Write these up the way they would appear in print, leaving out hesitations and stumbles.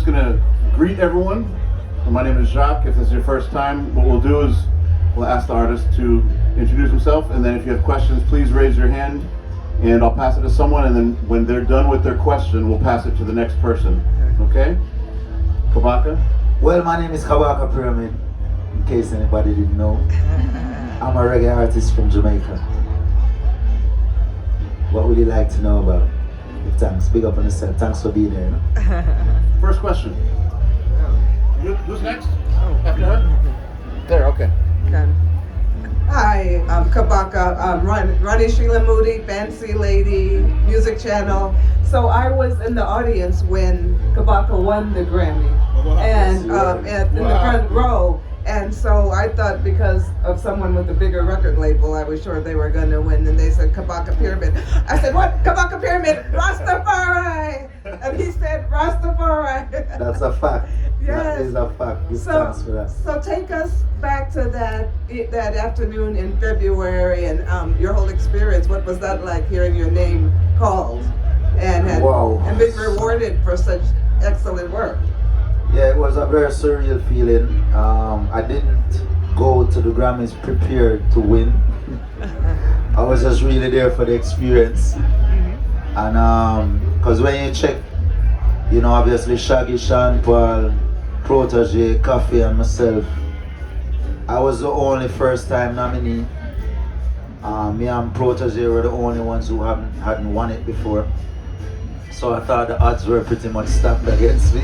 gonna greet everyone. My name is Jacques. If this is your first time, what we'll do is we'll ask the artist to introduce himself, and then if you have questions, please raise your hand, and I'll pass it to someone, and then when they're done with their question, we'll pass it to the next person. Okay? Kabaka? Well, my name is Kabaka Pyramid, in case anybody didn't know. I'm a reggae artist from Jamaica. What would you like to know about? Thanks, big up on yourself. Thanks for being here. First question. Who's next? After her? There, okay. Hi, I'm Kabaka. I'm Ronnie Sheila Moody, Fancy Lady, Music Channel. So I was in the audience when Kabaka won the Grammy, and in the front row. And so I thought because of someone with a bigger record label, I was sure they were going to win. And they said Kabaka Pyramid. I said, what? Kabaka Pyramid? Rastafari! And he said, Rastafari. That's a fact. Yes. That is a fact. Give thanks for that. So take us back to that afternoon in February and your whole experience. What was that like, hearing your name called and being rewarded for such excellent work? Yeah, it was a very surreal feeling. I didn't go to the Grammys prepared to win. I was just really there for the experience. And because when you check, you know, obviously Shaggy, Sean Paul, Protege, Coffee and myself, I was the only first time nominee. Me and Protege were the only ones who hadn't won it before. So I thought the odds were pretty much stacked against me.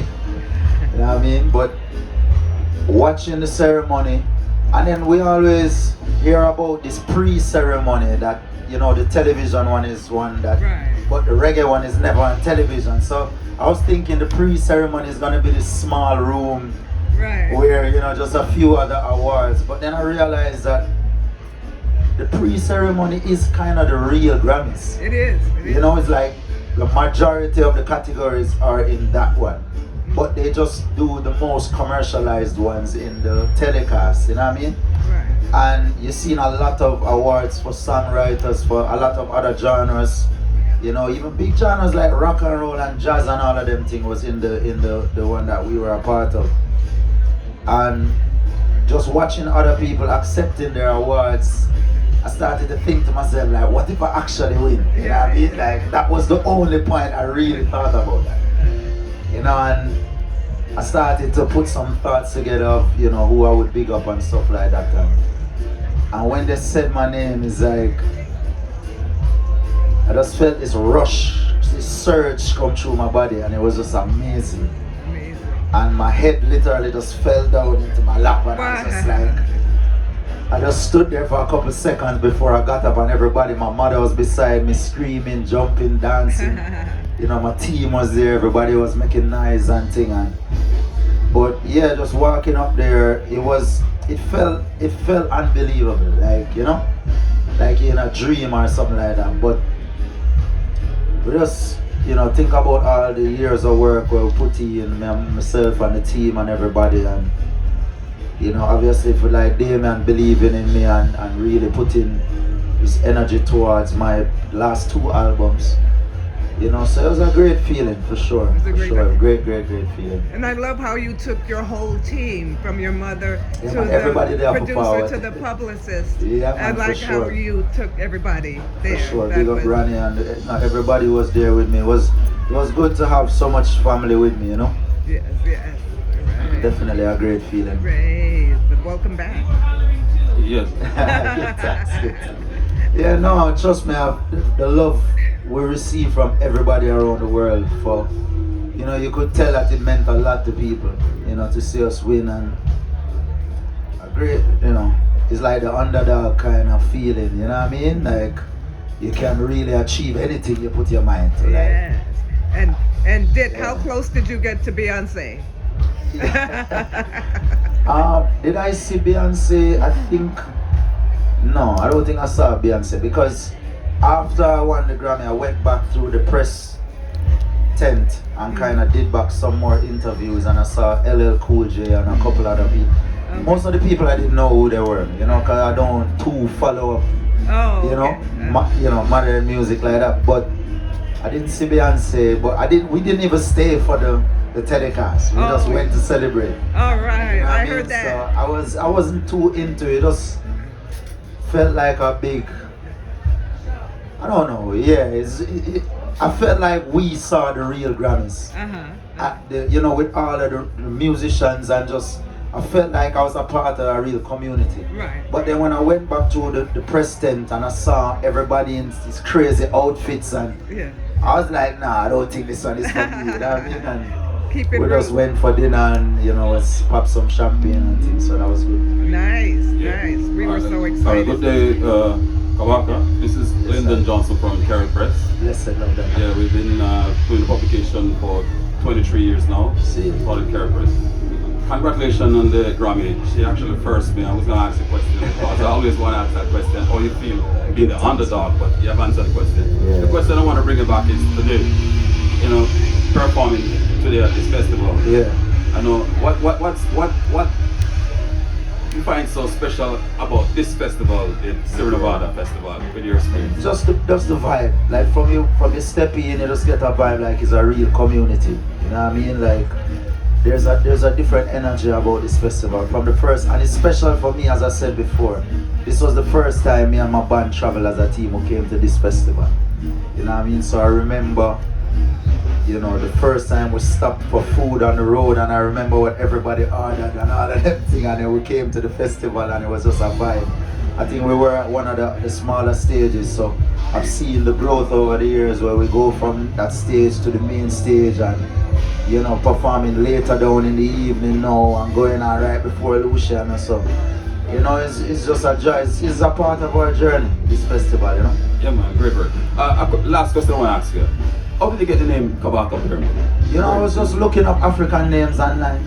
You know what I mean? But watching the ceremony, and then we always hear about this pre-ceremony that, you know, the television one is one that, but the reggae one is never on television. So I was thinking the pre-ceremony is gonna be this small room where, you know, just a few other awards. But then I realized that the pre-ceremony is kind of the real Grammys. It is. You know, it's like the majority of the categories are in that one. But they just do the most commercialized ones in the telecast, you know what I mean? And you've seen a lot of awards for songwriters, for a lot of other genres. You know, even big genres like rock and roll and jazz and all of them things was in the one that we were a part of. And just watching other people accepting their awards, I started to think to myself, like, what if I actually win? You know what I mean? Like, that was the only point I really thought about that. You know, and I started to put some thoughts together of, you know, who I would big up and stuff like that. And when they said my name, it's like, I just felt this rush, this surge come through my body, and it was just amazing. And my head literally just fell down into my lap, and I was just like, I just stood there for a couple seconds before I got up, and everybody, my mother was beside me, screaming, jumping, dancing. You know, my team was there, everybody was making noise and thing. But yeah, just walking up there, it felt unbelievable, like, you know, like in a dream or something like that. But we just, you know, think about all the years of work we put in, myself and the team and everybody, and, you know, obviously for like Damien believing in me and really putting his energy towards my last 2 albums. You know, so it was a great feeling for sure. It was a great feeling. And I love how you took your whole team, from your mother to the producer to the publicist. Yeah, man, I like how you took everybody there. For sure, big up Ronnie, and not everybody was there with me. It was good to have so much family with me, you know? Yes. Right. Definitely a great feeling. Great, but welcome back. Yes. Yeah, no, trust me, the love we receive from everybody around the world for, you know, you could tell that it meant a lot to people, you know, to see us win, and a great, you know, it's like the underdog kind of feeling, you know what I mean? Like, you can really achieve anything you put your mind to. Yes. How close did you get to Beyonce? Did I see Beyonce? I think, no, I don't think I saw Beyonce, because after I won the Grammy, I went back through the press tent and kind of did back some more interviews, and I saw LL Cool J and a couple other people. Most of the people I didn't know who they were, you know, because I don't too follow up, you know, modern music like that. But I didn't see Beyonce, but we didn't even stay for the the telecast. We just went to celebrate. All right, You know what I mean? heard that. So I wasn't too into it. It just felt like a big, I don't know. Yeah, I felt like we saw the real Grammys. At the, you know, with all of the musicians, and just I felt like I was a part of a real community. Right. But then when I went back to the press tent and I saw everybody in these crazy outfits, and I was like, nah, I don't think this one is for me. You know what I mean? And Keep it we real. just went for dinner and, you know, let's pop some champagne and things, so that was good. Nice, nice. We were so excited. Good day, Kabaka. This is Lyndon Johnson from Carrot Press. Blessed love that. Yeah, we've been doing the publication for 23 years now. See. Called it Carrot Press. Congratulations on the Grammy. She actually first me. I was going to ask a question because I always want to ask that question. How you feel being the underdog? But you have answered the question. Yeah. The question I want to bring it back is today. You know, performing today at this festival. Yeah. I know what you find so special about this festival, the Sierra Nevada Festival, with your experience? Just the vibe. Like from you stepping in, you just get a vibe like it's a real community. You know what I mean? Like there's a different energy about this festival from the first, and it's special for me, as I said before. This was the first time me and my band traveled as a team who came to this festival. You know what I mean? So I remember, you know, the first time we stopped for food on the road, and I remember what everybody ordered and all of them things, and then we came to the festival and it was just a vibe. I think we were at one of the smaller stages, so I've seen the growth over the years where we go from that stage to the main stage, and you know, performing later down in the evening now and going on right before Lucian and so. You know, it's just a joy. It's a part of our journey, this festival, you know. Yeah man, great work. Last question I want to ask you. How did you get the name Kabaka Pyramid? You know, I was just looking up African names online.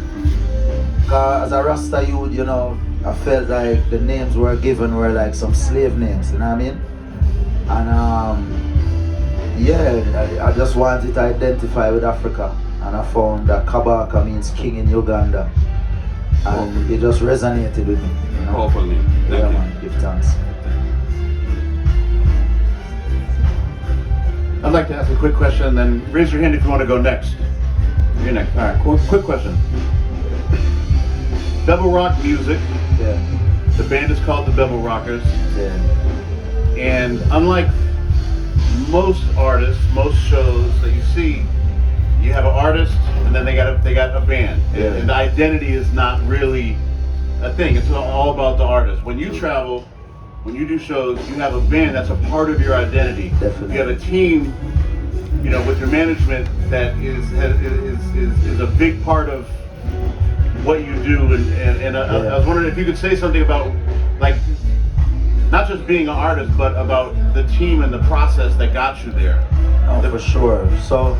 Cause as a Rasta youth, you know, I felt like the names were given were like some slave names, you know what I mean? And yeah, I just wanted to identify with Africa. And I found that Kabaka means king in Uganda. And it just resonated with me. You know? Powerful name. Thank Yeah, you. man, give thanks. I'd like to ask a quick question, then raise your hand if you want to go next. You're next. All right, quick question. Bevel Rock Music. Yeah, The band is called the Bevel Rockers. yeah, And unlike most artists, most shows that you see, you have an artist and then they got a band. Yeah. And the identity is not really a thing. It's all about the artist. When you travel, when you do shows, you have a band that's a part of your identity. Definitely. You have a team, you know, with your management that is a big part of what you do. And I was wondering if you could say something about, like, not just being an artist, but about the team and the process that got you there. no, for sure. So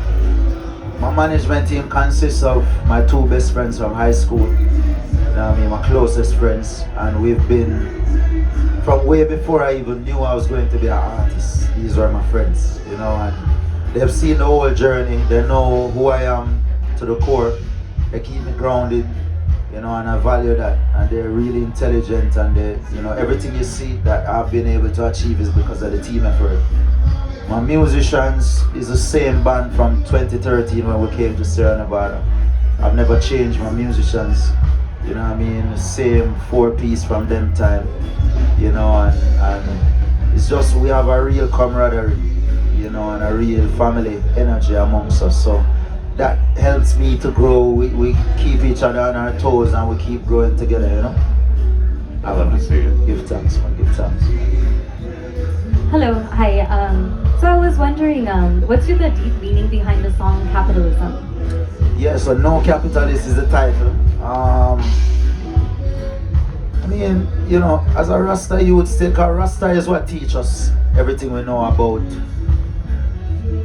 my management team consists of my two best friends from high school. You know what I mean, my closest friends, and we've been from way before I even knew I was going to be an artist. These were my friends, you know, and they've seen the whole journey. They know who I am to the core. They keep me grounded, you know, and I value that. And they're really intelligent, and they, you know, everything you see that I've been able to achieve is because of the team effort. My musicians is the same band from 2013 when we came to Sierra Nevada. I've never changed my musicians, you know what I mean? The same 4-piece from them time, you know, and it's just we have a real camaraderie, you know, and a real family energy amongst us. So that helps me to grow. We keep each other on our toes and we keep growing together, you know. I love to see it. Give thanks, man, give thanks. Hello, hi. So I was wondering, what's the deep meaning behind the song Capitalism? Yeah, so No Capitalist is the title. I mean, you know, as a Rasta youth still, cause Rasta is what teach us everything we know about,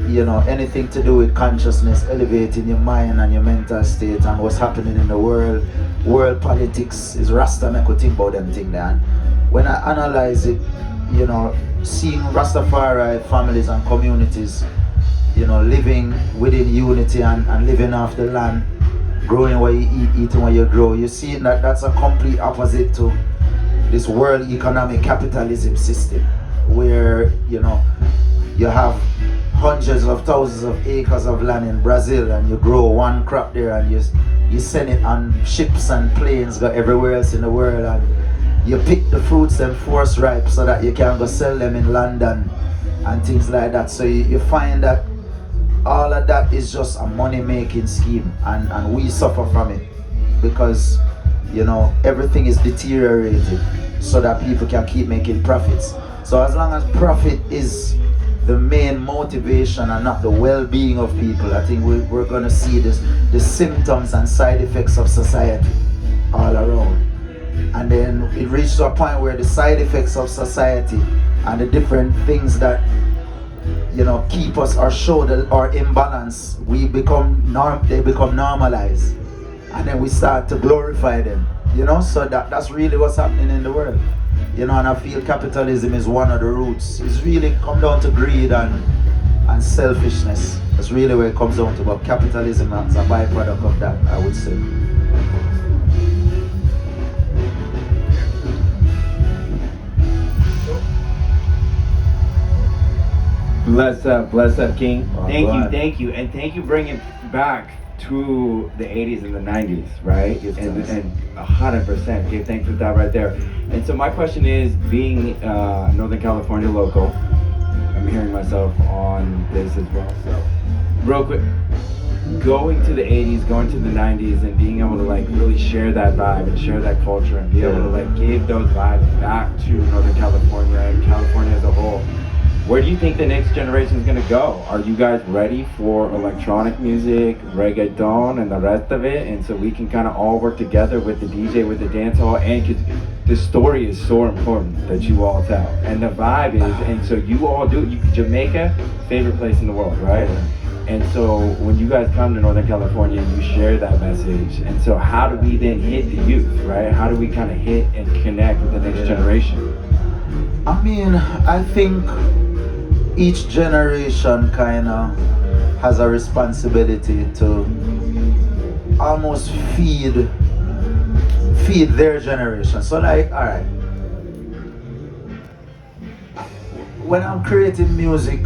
you know, anything to do with consciousness, elevating your mind and your mental state and what's happening in the world. World politics is Rasta make we think about them thing there. And when I analyze it, you know, seeing Rastafari families and communities, you know, living within unity and living off the land, growing what you eat, eating what you grow, you see that that's a complete opposite to this world economic capitalism system where, you know, you have hundreds of thousands of acres of land in Brazil and you grow one crop there and you send it on ships and planes go everywhere else in the world, and you pick the fruits and force ripe so that you can go sell them in London and things like that. So you find that all of that is just a money-making scheme, and we suffer from it because, you know, everything is deteriorated so that people can keep making profits. So as long as profit is the main motivation and not the well-being of people, I think we're going to see the symptoms and side effects of society all around. And then it reaches to a point where the side effects of society and the different things that, you know, keep us or show our imbalance, they become normalized, and then we start to glorify them, you know. So that's really what's happening in the world, you know. And I feel capitalism is one of the roots. It's really come down to greed and selfishness. That's really where it comes down to. But capitalism is a byproduct of that, I would say. Bless up, King. Oh, Thank God. you, and thank you bringing back to the 80s and the 90s, right? Give And thanks. 100%. Give thanks for that right there. And so my question is, being Northern California local, I'm hearing myself on this as well. So, real quick, going to the 80s, going to the 90s, and being able to like really share that vibe and share that culture and be able to like give those vibes back to Northern California and California as a whole. Where do you think the next generation is going to go? Are you guys ready for electronic music, reggaeton, and the rest of it? And so we can kind of all work together with the DJ, with the dance hall, and because the story is so important that you all tell. And the vibe is, and so you all do, Jamaica, favorite place in the world, right? And so when you guys come to Northern California, you share that message. And so how do we then hit the youth, right? How do we kind of hit and connect with the next generation? I mean, I think each generation kind of has a responsibility to almost feed their generation. So like, all right, when I'm creating music,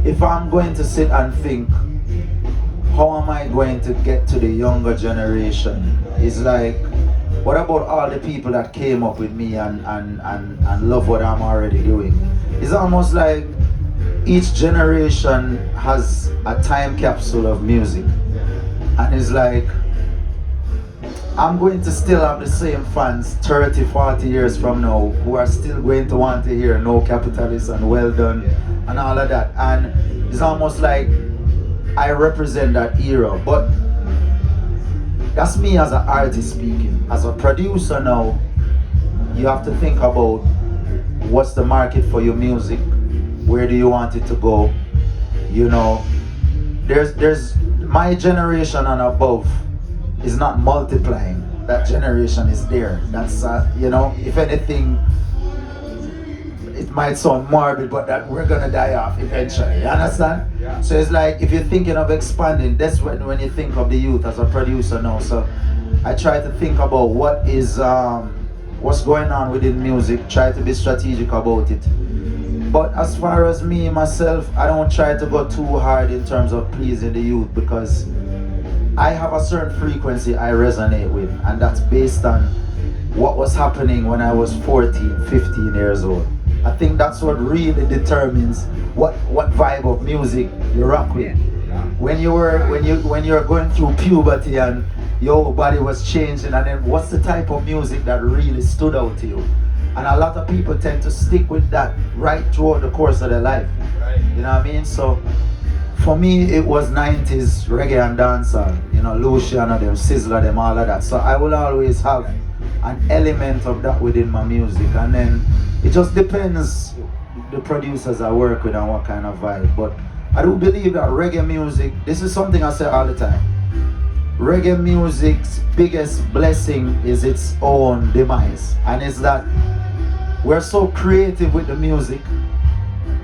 if I'm going to sit and think, how am I going to get to the younger generation? It's like, what about all the people that came up with me and love what I'm already doing? It's almost like each generation has a time capsule of music, and it's like, I'm going to still have the same fans 30, 40 years from now who are still going to want to hear No Capitalist and Well Done and all of that. And it's almost like I represent that era. But that's me as an artist speaking. As a producer now, you have to think about what's the market for your music, where do you want it to go. You know, there's my generation and above is not multiplying. That generation is there. That's you know, if anything, it might sound morbid, but that we're gonna die off eventually. You understand? Yeah. So it's like, if you're thinking of expanding, that's when you think of the youth as a producer now. So I try to think about what is what's going on within music, try to be strategic about it. But as far as me myself, I don't try to go too hard in terms of pleasing the youth, because I have a certain frequency I resonate with, and that's based on what was happening when I was 14, 15 years old. I think that's what really determines what vibe of music you rock with. When you're going through puberty and your body was changing, and then what's the type of music that really stood out to you? And a lot of people tend to stick with that right throughout the course of their life. You know what I mean? So for me, it was 90s reggae and dancehall. You know, Luciano, them, Sizzler, them, all of that. So I will always have an element of that within my music. And then it just depends the producers I work with and what kind of vibe. But I do believe that reggae music, this is something I say all the time. Reggae music's biggest blessing is its own demise. And it's that we're so creative with the music.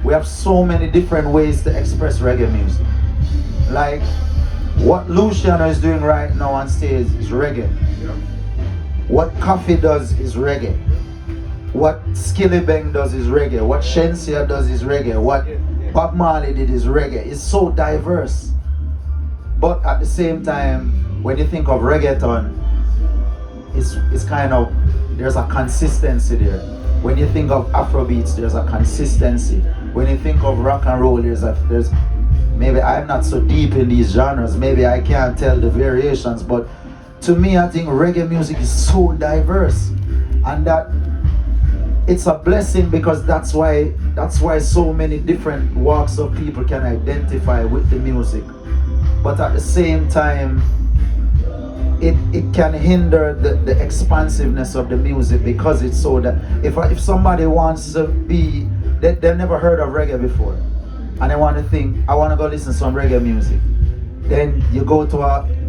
We have so many different ways to express reggae music. Like what Luciano is doing right now on stage is reggae. What Coffee does is reggae. What Skilly Bang does is reggae. What Shensia does is reggae. What Bob Marley did his reggae. It's so diverse. But at the same time, when you think of reggaeton, it's kind of, there's a consistency there. When you think of Afrobeats, there's a consistency. When you think of rock and roll, there's maybe I'm not so deep in these genres, maybe I can't tell the variations, but to me, I think reggae music is so diverse, and that it's a blessing, because that's why so many different walks of people can identify with the music. But at the same time, it can hinder the expansiveness of the music, because it's so that if somebody wants to be, they've never heard of reggae before, and they want to think, I want to go listen to some reggae music, then you go to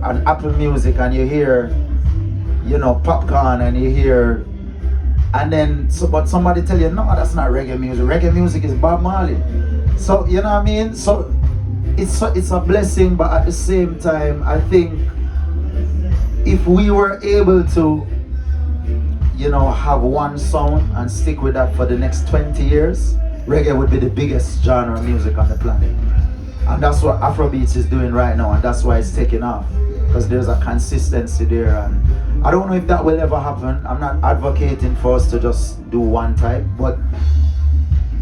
an Apple Music and you hear, Popcorn, and you hear, and then but somebody tell you, no, that's not reggae music. Reggae music is Bob Marley. So you know what I mean. So it's a blessing, but at the same time, I think if we were able to, have one sound and stick with that for the next 20 years, reggae would be the biggest genre of music on the planet. And that's what Afrobeats is doing right now, and that's why it's taking off, because there's a consistency there. And I don't know if that will ever happen. I'm not advocating for us to just do one type, but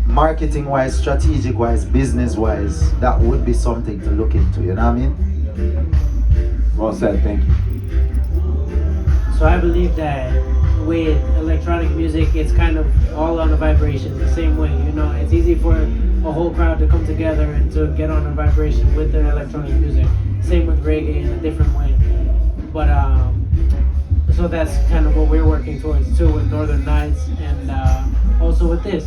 marketing-wise, strategic-wise, business-wise, that would be something to look into, you know what I mean? Well said, thank you. So I believe that with electronic music, it's kind of all on a vibration, the same way, it's easy for a whole crowd to come together and to get on a vibration with their electronic music. Same with reggae in a different way. But so that's kind of what we're working towards too with Northern Nights, and also with this.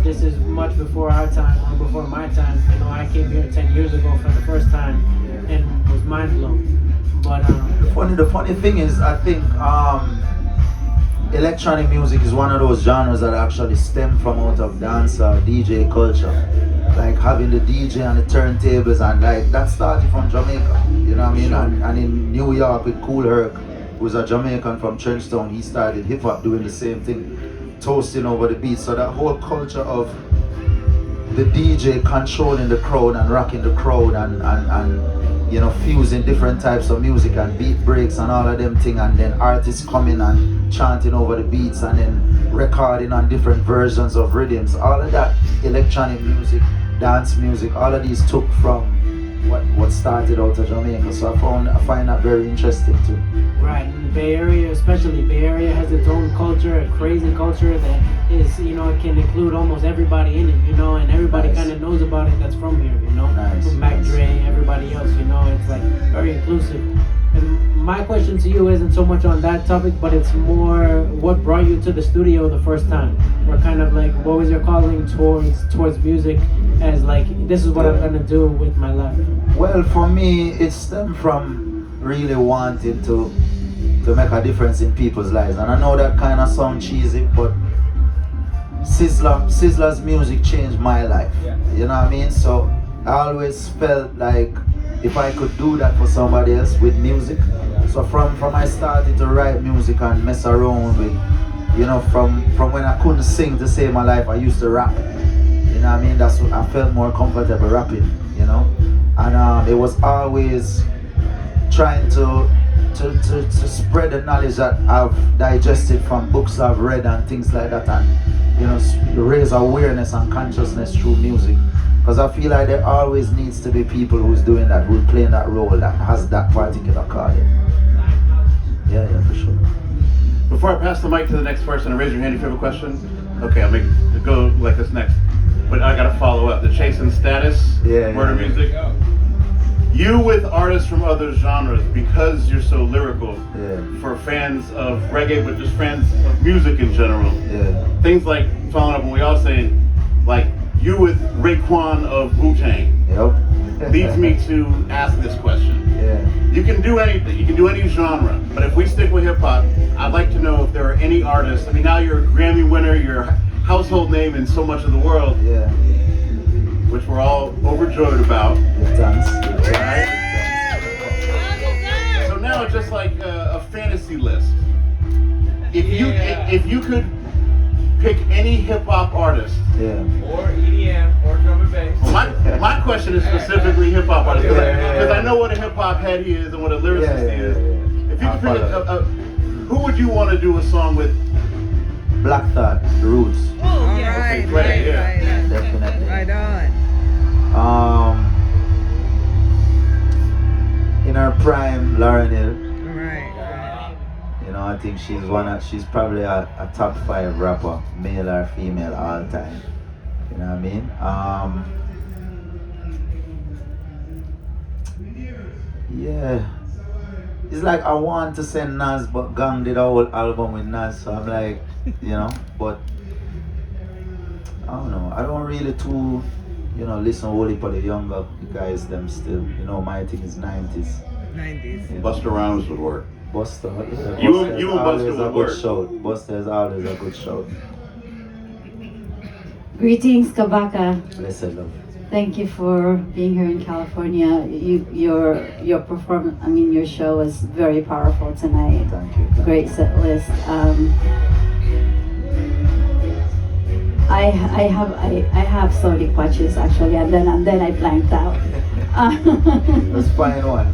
This is much before our time, or before my time. I came here 10 years ago for the first time and was mind blown. But the funny thing is, I think electronic music is one of those genres that actually stem from out of dance or DJ culture. Like having the DJ and the turntables, and like that started from Jamaica, you know what I mean? And in New York with Kool Herc, who's a Jamaican from Trenchtown, he started hip hop doing the same thing, toasting over the beat. So that whole culture of the DJ controlling the crowd and rocking the crowd and fusing different types of music and beat breaks and all of them thing, and then artists coming and chanting over the beats and then recording on different versions of rhythms. All of that electronic music, dance music, all of these took from what started out of Jamaica. So I find that very interesting too. Right, and the Bay Area, especially Bay Area, has its own culture, a crazy culture that is, it can include almost everybody in it, and everybody kind of knows about it that's from here, From Mac Dre, everybody else, it's like very inclusive. And my question to you isn't so much on that topic, but it's more what brought you to the studio the first time, or kind of like what was your calling towards music, as like, this is what I'm gonna do with my life? Well, for me, it stemmed from really wanting to make a difference in people's lives. And I know that kind of sounds cheesy, but Sizzla's music changed my life. You know what I mean? So I always felt like if I could do that for somebody else with music. So from I started to write music and mess around with, from when I couldn't sing to save my life, I used to rap. You know what I mean? That's what I felt more comfortable rapping, And it was always trying to spread the knowledge that I've digested from books I've read and things like that, and raise awareness and consciousness through music. Because I feel like there always needs to be people who's doing that, who's playing that role, that has that particular calling. Yeah, for sure. Before I pass the mic to the next person, raise your hand if you have a question. Okay, I'll go like this next. But I gotta follow up. The Chasing Status, Murder Music. You with artists from other genres, because you're so lyrical, for fans of reggae, but just fans of music in general. Things like, following up on what we all saying, like you with Raekwon of Wu-Tang, leads me to ask this question. You can do anything, you can do any genre, but if we stick with hip hop, I'd like to know if there are any artists, now you're a Grammy winner, you're a household name in so much of the world, which we're all overjoyed about. So now it's just like a fantasy list. If you could pick any hip hop artist, or EDM, or drum and My question is specifically hip hop artist because Yeah. I know what a hip hop head he is and what a lyricist he is. If you I'll could pick follow. who would you want to do a song with? Black Thought, The Roots. Oh, yeah. Right, play it, yeah. Definitely. Right on. In her prime, Lauryn Hill. Right. You know, I think she's probably a top 5 rapper, male or female, all time. You know what I mean? Yeah. It's like I want to send Nas, but Gang did a whole album with Nas, so I'm like, you know, but I don't know. I don't really listen only for the younger guys them still. You know, my thing is 90s. 90s. Yeah. Busta Rhymes would work. Buster, yeah. You Buster and is Busta always would a work. good shout. Buster is always a good shout. Greetings, Kabaka. Blessed love. Thank you for being here in California. Your performance, your show was very powerful tonight. Thank you. Great set list. I have Sony watches actually, and then I blanked out. Let's find one.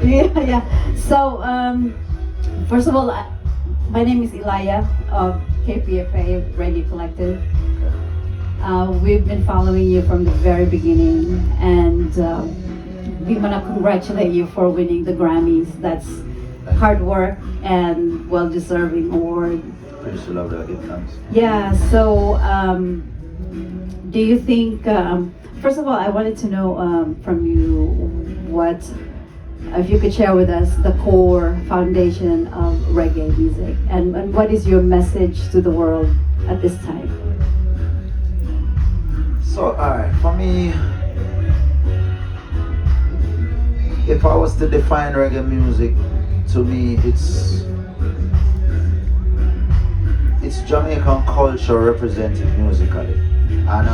Yeah. So first of all, my name is Elia of KPFA Radio Collective. We've been following you from the very beginning, and we want to congratulate you for winning the Grammys. That's hard work and well-deserving award. Pretty sure love that. Give thanks. Yeah, so do you think, first of all, I wanted to know from you what, if you could share with us the core foundation of reggae music, and what is your message to the world at this time? So, alright, for me, if I was to define reggae music, to me it's Jamaican culture represented musically. And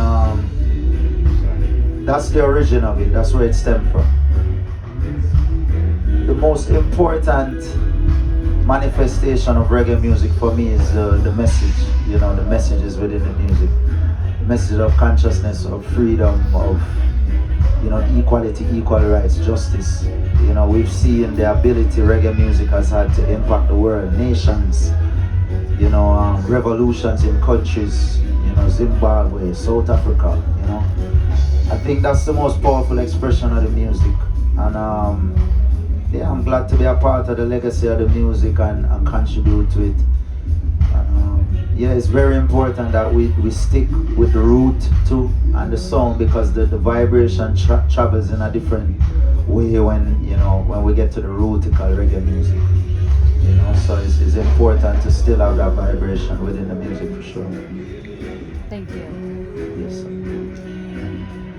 that's the origin of it, that's where it stemmed from. The most important manifestation of reggae music for me is the message, the messages within the music. Message of consciousness, of freedom, of equality, equal rights, justice. We've seen the ability reggae music has had to impact the world, nations, revolutions in countries, Zimbabwe, South Africa. I think that's the most powerful expression of the music, and I'm glad to be a part of the legacy of the music and contribute to it. Yeah, it's very important that we stick with the root too and the song, because the vibration travels in a different way when we get to the root called reggae music. So it's important to still have that vibration within the music for sure. Thank you. Yes, sir.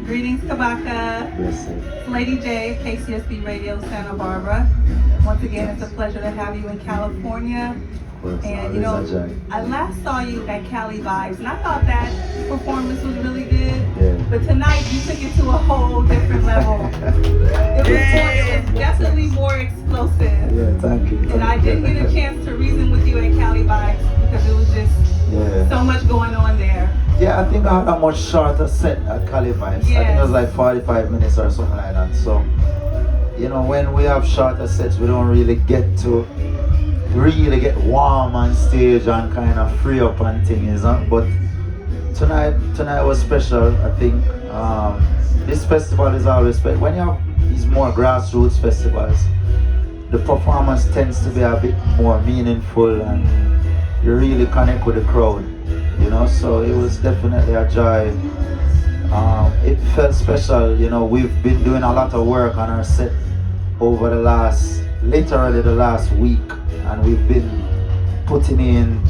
Greetings, Kabaka. Yes, sir. It's Lady J, KCSB Radio, Santa Barbara. Once again, it's a pleasure to have you in California. And I last saw you at Cali Vibes, and I thought that performance was really good. Yeah. But tonight, you took it to a whole different level. It was definitely more explosive. Yeah, thank you. And I didn't get a chance to reason with you at Cali Vibes because it was just so much going on there. Yeah, I think I had a much shorter set at Cali Vibes. I think it was like 45 minutes or something like that. So, when we have shorter sets, we don't really get to get warm on stage and kind of free up and things, but tonight was special. I think this festival is always special. When you have these more grassroots festivals, the performance tends to be a bit more meaningful and you really connect with the crowd, so it was definitely a joy. It felt special. We've been doing a lot of work on our set over literally the last week, and we've been putting in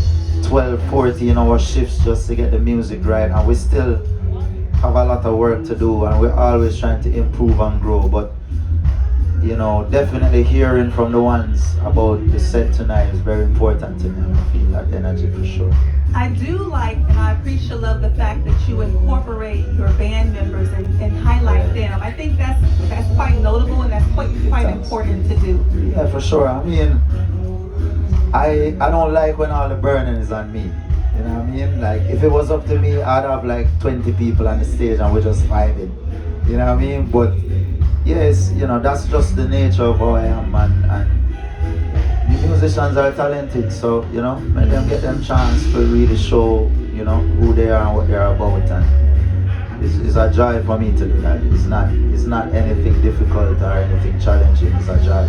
12, 14-hour shifts just to get the music right, and we still have a lot of work to do, and we're always trying to improve and grow. But definitely hearing from the ones about the set tonight is very important to me. I feel that energy for sure. I do like, and I appreciate the fact that you incorporate your band members and highlight them. I think that's quite notable, and that's quite important to do. Yeah, for sure. I mean, I don't like when all the burning is on me. You know what I mean? Like, if it was up to me, I'd have like 20 people on the stage and we're just vibing. You know what I mean? But yes, you know, that's just the nature of how I am, and the musicians are talented, so, you know, let them get them chance to really show, you know, who they are and what they're about, and it's a joy for me to do that. It's not anything difficult or anything challenging, it's a joy.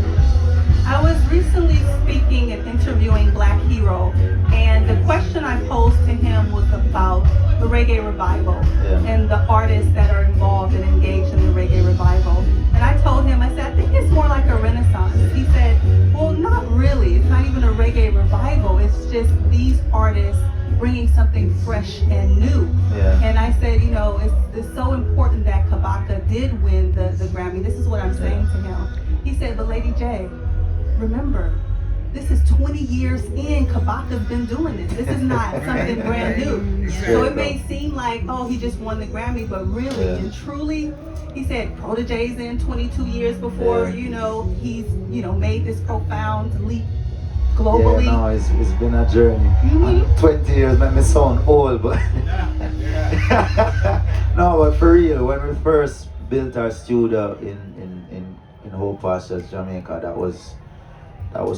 I was recently speaking and interviewing Black Hero, and the question I posed to him was about the reggae revival and the artists that are involved and engaged in the reggae revival. And I told him, I said, I think it's more like a renaissance. He said, well, not really. It's not even a reggae revival. It's just these artists bringing something fresh and new. And I said, you know, it's so important that Kabaka did win the Grammy. This is what I'm saying to him. He said, but Lady J, remember, this is 20 years in. Kabaka's been doing this. This is not something brand new. So it may seem like, oh, he just won the Grammy, but really and truly, he said Protege's in 22 years before, you know, he's, you know, made this profound leap globally. Yeah, no, it's been a journey. 20 years made me sound old, but no, but for real, when we first built our studio in Hope Pastures, Jamaica, that was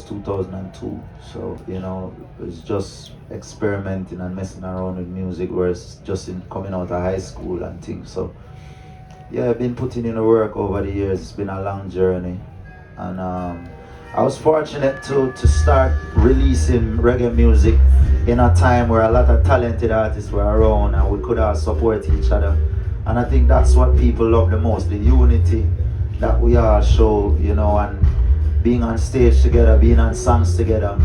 2002. So, you know, it was just experimenting and messing around with music, whereas just coming out of high school and things. So yeah, I've been putting in the work over the years. It's been a long journey, and I was fortunate to start releasing reggae music in a time where a lot of talented artists were around and we could all support each other. And I think that's what people love the most, the unity that we all show, you know, and being on stage together, being on songs together,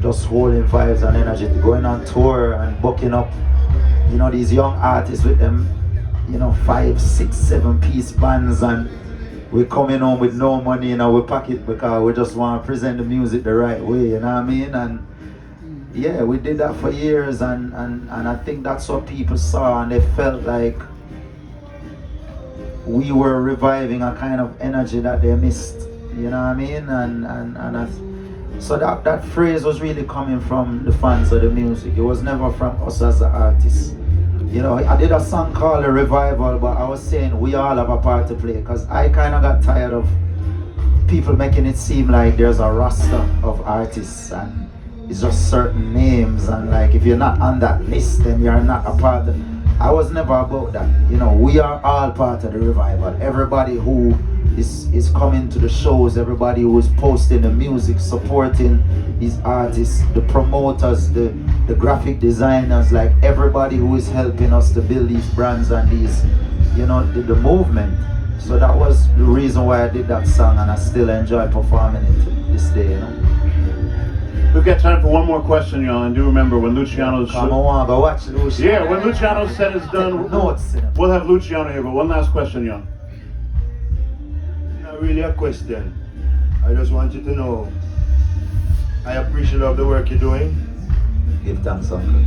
just holding vibes and energy, going on tour and booking up, you know, these young artists with them, you know, 5, 6, 7-piece bands, and we're coming home with no money in our pocket because we just want to present the music the right way, you know what I mean? And yeah, we did that for years, and I think that's what people saw, and they felt like we were reviving a kind of energy that they missed, you know what I mean? So that phrase was really coming from the fans of the music. It was never from us as the artists. You know, I did a song called A Revival, but I was saying we all have a part to play, because I kind of got tired of people making it seem like there's a roster of artists and it's just certain names, and like if you're not on that list, then you're not a part of. I was never about that. You know, we are all part of the revival. Everybody who is coming to the shows, everybody who is posting the music, supporting these artists, the promoters, the graphic designers, like everybody who is helping us to build these brands and these, you know, the movement. So that was the reason why I did that song, and I still enjoy performing it to this day, you know. We've got time for one more question, y'all, and do remember when Luciano's... Come on, but watch Luciano. Yeah, when Luciano's set is done, we'll have Luciano here, but one last question, y'all. Not really a question. I just want you to know I appreciate all the work you're doing. Give thanks, uncle.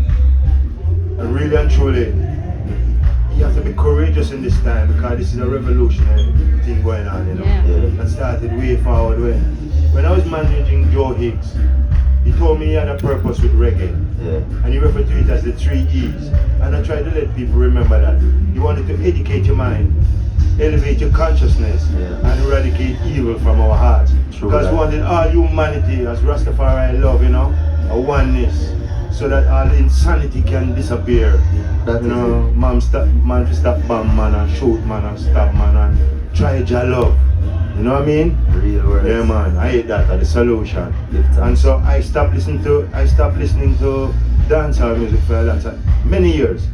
And really and truly, you have to be courageous in this time, because this is a revolutionary thing going on, you know. That started way forward when I was managing Joe Higgs. He told me he had a purpose with reggae, and he referred to it as the 3 E's. And I try to let people remember that. He wanted to educate your mind, elevate your consciousness, and eradicate evil from our hearts. Because we wanted all humanity, as Rastafari love, you know, a oneness, so that all insanity can disappear. That you know, man to stop bomb man and shoot man and stab man and try your love. You know what I mean? Real words. Yeah, man. I hate that as the solution. And so I stopped listening to dancehall music for many years.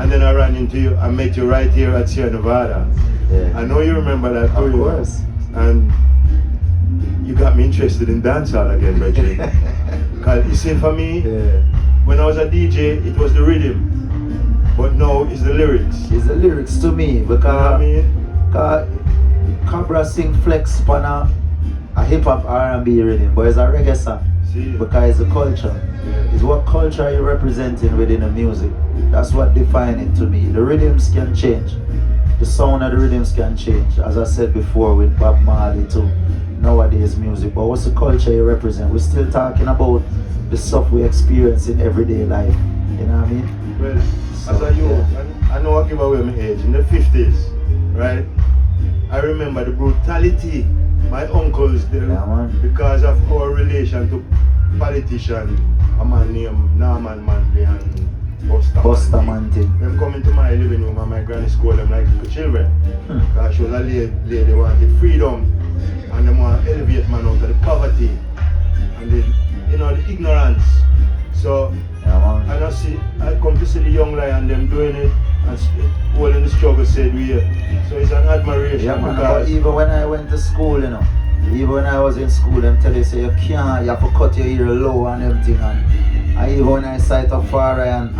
And then I ran into you. I met you right here at Sierra Nevada. I know you remember that too. Of course. And you got me interested in dancehall again, Reggie. Because you see, for me, when I was a DJ, it was the rhythm. But now it's the lyrics. It's the lyrics to me, because you know what I mean? Cabra sing flex on a hip-hop R&B rhythm, but it's a reggae song. Because it's a culture. It's what culture you're representing within the music. That's what defines it to me. The rhythms can change. The sound of the rhythms can change. As I said before with Bob Marley to nowadays music. But what's the culture you represent? We're still talking about the stuff we experience in everyday life. You know what I mean? Well, So, as a youth, yeah. and I know I give away my age, in the 50s, right? I remember the brutality my uncles did because of our relation to politician, a man named Norman Manley and Buster Manley. Them coming to my living room and my granny scold them like little children. Because she was a lady wanted freedom and they want to elevate man out of the poverty and the, you know, the ignorance. So I come to see the young lion them doing it and holding the struggle said we. So it's an admiration. Yeah, man, because but even when I went to school, you know, even when I was in school, them tell you say you can't, you have to cut your ear low and everything. And even when I sight up far and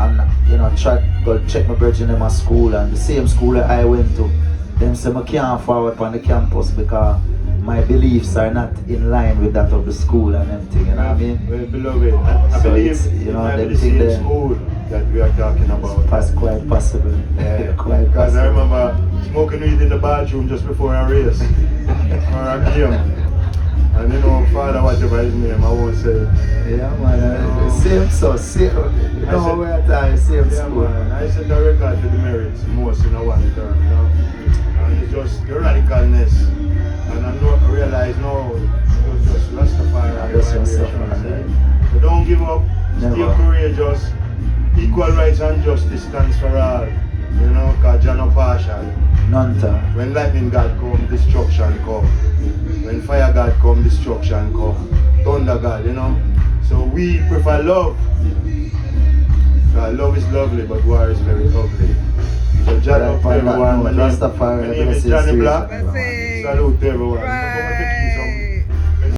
you know, try to go check my brethren in my school and the same school that I went to, them say I can't forward on the campus because my beliefs are not in line with that of the school and everything, you know what I mean? Well, beloved, I So believe it's, you know, it might be them the thing same there. school that we are talking about. That's quite possible. Yeah, quite because I possible. remember smoking weed in the bathroom just before a race or a game. And you know, father, whatever his name, I won't say. Yeah, man, same so, same. You know, we're at the same Yeah, school. man, I set a record to the merits most in a one term, you know. And it's just the radicalness. And I realize now it was just Rastafari vibration. So don't give up, stay courageous, equal rights and justice stands for all. You know, because Jah no partial. None time. When lightning God come, destruction come. When fire God come, destruction come. Thunder God, you know. So we prefer love. Because love is lovely, but war is very ugly. So Jah love to everyone. My name is Johnny Black. Salute to everyone.